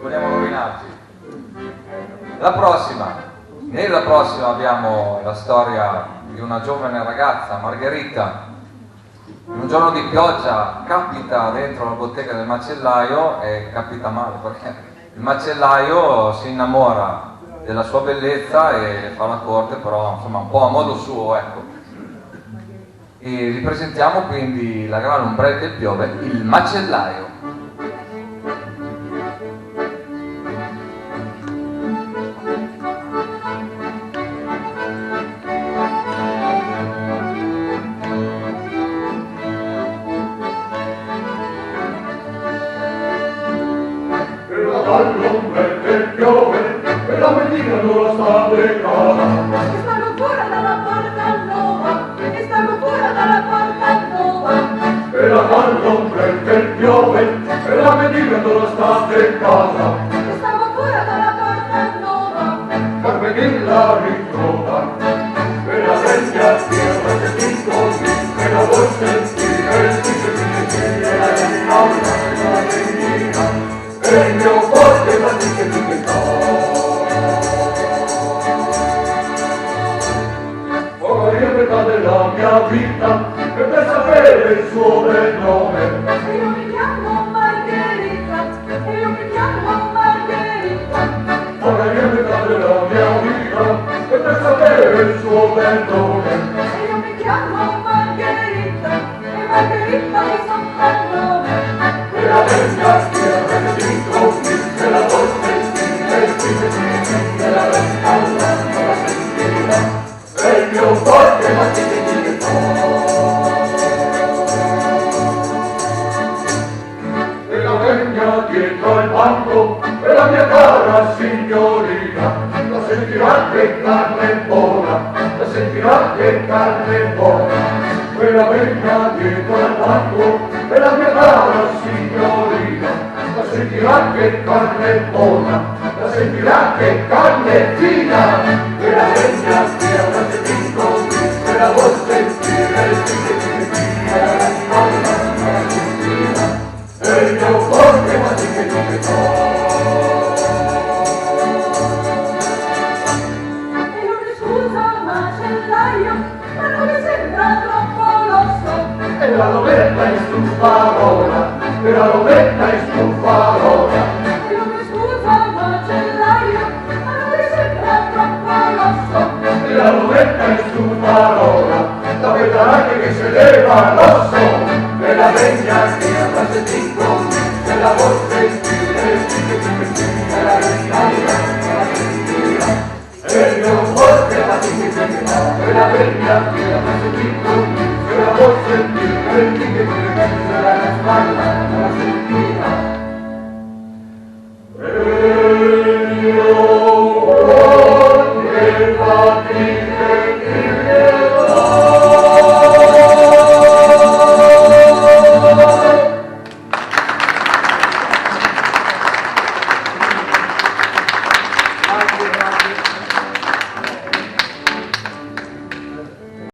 Vogliamo nominarci. Nella prossima abbiamo la storia di una giovane ragazza, Margherita. In un giorno di pioggia capita dentro la bottega del macellaio e capita male perché il macellaio si innamora della sua bellezza e le fa la corte, però insomma un po' a modo suo, ecco. E ripresentiamo quindi la grana ombrella che piove, il macellaio. All'ombre che piove e la mattina non sta di casa. E stanno fuori dalla porta nuova, e stanno fuori dalla porta nuova. E la all'ombre che piove e la mattina non sta di casa. E stanno fuori dalla porta nuova. Carmen la ritrova e la vecchia tierra che ti incontri e la vuoi sentire e la e il mio forte va di che ti Ora metà della mia vita e per sapere il suo bel nome. E io mi chiamo Margherita, e io mi chiamo Margherita. Ora metà della mia vita e per sapere il suo bel nome. E io mi chiamo Margherita, e Margherita mi sopra il nome. E la vecchia tierra che ti incontri e la vuoi sentire e la vecchia la sentirà. E il mio forte va di che ti E la vegna dietro al banco e la mia cara signorina la sentirà che carne buona, la sentirà che carne buona. E la vegna dietro al banco e la mia cara signorina la sentirà che carne buona, la sentirà che carne fina. E la vegna tierra che ti incontri e la vuoi sentire e il mio forte ma di che ti E non mi scusa macellaio, ma non mi sembra troppo losso. e la lovetta in stufarola, e la lovetta in stufarola. E non mi scusa macellaio, ma non mi sembra troppo losso. E la lovetta in stufarola, la vedrà che si leva l'osso. E la vegna tierra se ti incontri, e la vuoi sentire, e la sentirà. E il mio forte va di che e la vegna tierra se ti incontri,